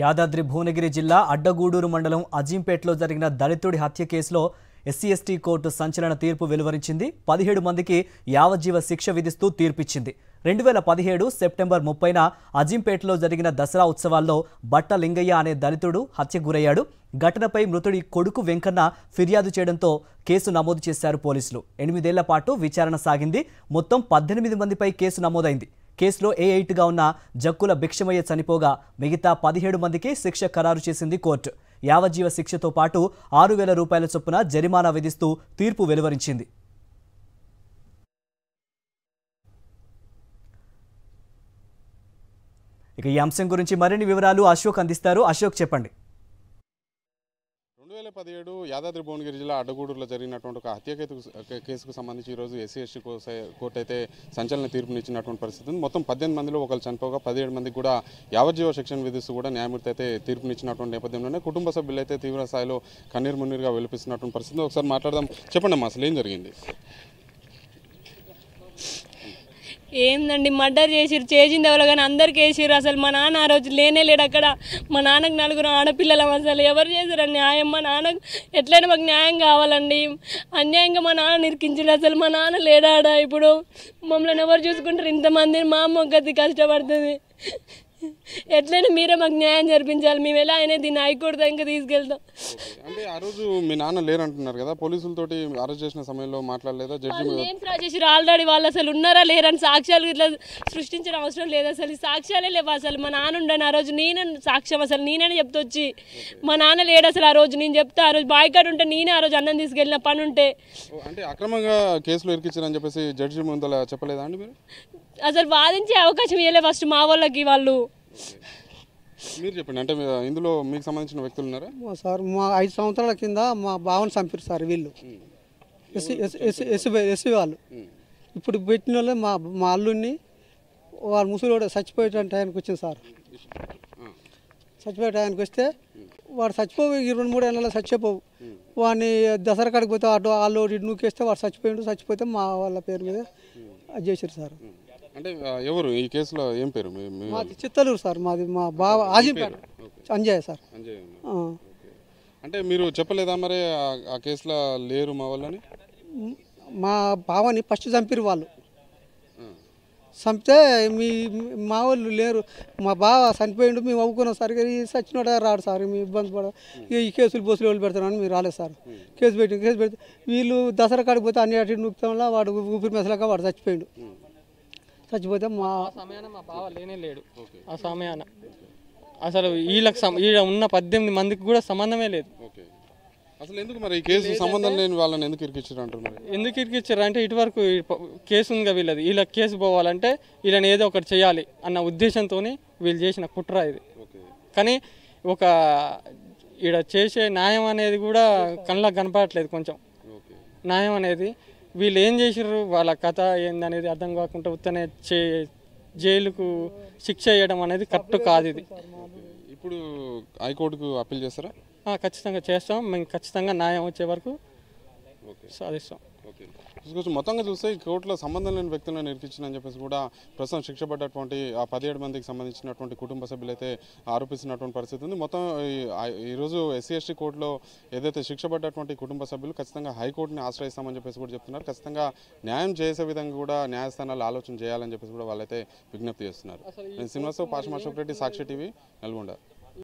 యాదాద్రి భువనగిరి జిల్లా అడ్డగూడూరు మండలం అజీంపేటలో జరిగిన దళితుడి హత్య కేసులో ఎస్సీ/ఎస్టీ కోర్టు సంచలన తీర్పు వెలువరించింది. 17 మందికి యావజ్జీవ శిక్ష విధిస్తూ తీర్పిచ్చింది. 2017 సెప్టెంబర్ 30న అజీంపేటలో జరిగిన దసరా ఉత్సవాల్లో బట్ట లింగయ్య అనే దళితుడు హత్యకు గురయ్యాడు. ఘటనపై మృతుడి కొడుకు వెంకన్న ఫిర్యాదు చేయడంతో కేసు నమోదు చేశారు పోలీసులు. 8 ఏళ్ల పాటు విచారణ సాగింది. మొత్తం 18 మందిపై కేసు నమోదైంది. కేసులో A8గా ఉన్న జక్కుల భిక్షమయ్య చనిపోగా మిగతా 17 మందికి శిక్ష ఖరారు చేసింది కోర్టు. యావజ్జీవ శిక్షతో పాటు 6,000 రూపాయల చొప్పున జరిమానా విధిస్తూ తీర్పు వెలువరించింది. ఇక ఈ అంశం గురించి మరిన్ని వివరాలు అశోక్ అందిస్తారు. అశోక్, చెప్పండి. 2017 యాదాద్రి భువనగిరి జిల్లా అడ్డగూడూరులో జరిగినటువంటి ఒక హత్య కేసుకు సంబంధించి ఈరోజు ఎస్సీ/ఎస్టీ కోర్టు అయితే సంచలన తీర్పునిచ్చినటువంటి పరిస్థితి ఉంది. మొత్తం 18 మందిలో ఒకరు చనిపోగా 17 మందికి కూడా యావజ్జీవ శిక్షను విధిస్తూ కూడా న్యాయమూర్తి అయితే తీర్పునిచ్చినటువంటి నేపథ్యంలోనే కుటుంబ సభ్యులు అయితే తీవ్ర స్థాయిలో కన్నీరు మున్నీరుగా వెలిపిస్తున్నటువంటి పరిస్థితి. ఒకసారి మాట్లాడదాం. చెప్పండి అమ్మా, అసలు ఏం జరిగింది? ఏందండి, మర్డర్ చేసింది ఎవరో కానీ అందరికి వేసిర్రు. అసలు మా నాన్న ఆ రోజు లేనే లేడు అక్కడ. మా నాన్నకు 4 ఆడపిల్లలం. అసలు ఎవరు చేశారు న్యాయం? మా నాన్నకు ఎట్లయినా మాకు న్యాయం కావాలండి. అన్యాయంగా మా నాన్న నిరికించాడు. అసలు మా నాన్న లేడాడా? ఇప్పుడు మమ్మల్ని ఎవరు చూసుకుంటారు? ఇంతమంది మా అమ్మ గది కష్టపడుతుంది. ఎట్లయినా మీరే మాకు న్యాయం జరిపించాలి. మేము ఎలా అయినా దీన్ని హైకోర్టు ఇంకా తీసుకెళ్తాం. అంటే ఆ రోజు మీ నాన్న లేరంటున్నారు కదా, పోలీసులతోటి అరెస్ట్ చేసిన సమయంలో మాట్లాడలేదా? జడ్జి నేమ్స్ రాసేసారు ఆల్రెడీ. వాళ్ళు అసలు ఉన్నారా లేరని సాక్ష్యాలు ఇట్లా సృష్టించిన అవసరం లేదు. అసలు సాక్ష్యాలే లేవు. అసలు మా నాన్న ఉండను ఆ రోజు. నేనే సాక్ష్యం. అసలు నేనే చెప్తొచ్చి మా నాన్న లేడు అసలు ఆ రోజు. నేను చెప్తా ఆ రోజు బాయ్కాట్ ఉంటే నేనే ఆ రోజు అన్నం తీసుకెళ్ళిన పని ఉంటే. అంటే అక్రమంగా కేసులో ఇరికించారని చెప్పేసి జడ్జి ముందు చెప్పలేదా అండి మీరు? అసలు వాదించే అవకాశం ఇవ్వలే ఫస్ట్ మా వాళ్ళకి. వాళ్ళు మీరు చెప్పండి. అంటే ఇందులో మీకు సంబంధించిన వ్యక్తులు ఉన్నారా? సార్ మా 5 సంవత్సరాల కింద మా బావని చంపారు సార్ వీళ్ళు, ఎస్సీ వాళ్ళు. ఇప్పుడు పెట్టిన వాళ్ళే మా అల్లుడిని వాళ్ళ ముసలి చచ్చిపోయే టైంకి వచ్చింది సార్. చచ్చిపోయే టైంకి వస్తే వాడు చచ్చిపోవు. 2-3 ఏళ్ళలో చచ్చిపోవు. వాడిని దసరా కాడికి పోతే వాళ్ళు నూకేస్తే వాడు చచ్చిపోతే మా వాళ్ళ పేరు మీద అది చేశారు సార్. అంటే ఎవరు ఈ కేసులో ఏం పేరు? మాది చిత్తలూరు సార్. మాది మా బావ ఆజింపేట అంజయ్య సార్. అంటే మీరు చెప్పలేదా మరి ఆ కేసులో లేరు మా వాళ్ళని? మా బావని ఫస్ట్ చంపిరు వాళ్ళు. చంపితే మా వాళ్ళు లేరు. మా బావ చనిపోయిండు. మేము అవ్వుకున్నాం సార్. చచ్చినోడ రాడు సార్. మేము ఇబ్బంది పడ ఈ కేసులు బోసులు వాళ్ళు పెడతారని మీరు రాలేదు సార్. కేసు పెడితే వీళ్ళు దసరా కాడికి పోతే అన్ని అటు నూకుతాంలో వాడు ఊపిరి మెసలాక వాడు చచ్చిపోతే మా సమయాన మా బావ లేనే లేడు. ఆ సమయాన అసలు ఈడ ఉన్న 18 మందికి కూడా సంబంధమే లేదు. అసలు ఎందుకు మరి ఈ కేసు సంబంధం లేని వాళ్ళని ఎందుకు ఇరికించారు అంటున్నారు? ఎందుకు ఇరికించారు అంటే ఇటువరకు కేసు ఉందిగా వీళ్ళది. వీళ్ళ కేసు పోవాలంటే వీళ్ళని ఏదో ఒకటి చేయాలి అన్న ఉద్దేశంతో వీళ్ళు చేసిన కుట్ర ఇది. కానీ ఒక ఈడ చేసే న్యాయం అనేది కూడా కళ్ళకు కనపడట్లేదు. కొంచెం న్యాయం అనేది వీళ్ళు ఏం చేసారు, వాళ్ళ కథ ఏందనేది అర్థం కాకుండా ఉత్తనే జైలుకు శిక్ష చేయడం అనేది కరెక్ట్ కాదు. ఇది ఇప్పుడు హైకోర్టుకు అప్పీల్ చేస్తారా? ఖచ్చితంగా చేస్తాం. మేము ఖచ్చితంగా న్యాయం వచ్చే వరకు సాధిస్తాం. మొత్తంగా చూస్తే ఈ కోర్టులో సంబంధం లేని వ్యక్తులను ఇరికించిందని చెప్పేసి కూడా ప్రస్తుతం శిక్ష పడ్డటువంటి ఆ 17 మందికి సంబంధించినటువంటి కుటుంబ సభ్యులైతే ఆరోపిస్తున్నటువంటి పరిస్థితి ఉంది. మొత్తం ఈరోజు ఎస్సీ/ఎస్టీ కోర్టులో ఏదైతే శిక్ష పడ్డటువంటి కుటుంబ సభ్యులు ఖచ్చితంగా హైకోర్టుని ఆశ్రయిస్తామని చెప్పేసి కూడా చెప్తున్నారు. ఖచ్చితంగా న్యాయం చేసే విధంగా కూడా న్యాయస్థానాలు ఆలోచన చేయాలని చెప్పేసి కూడా వాళ్ళైతే విజ్ఞప్తి చేస్తున్నారు. నేను శ్రీనివాసరావు, పాషం అశోక్ రెడ్డి, సాక్షి టీవీ, నల్గొండ.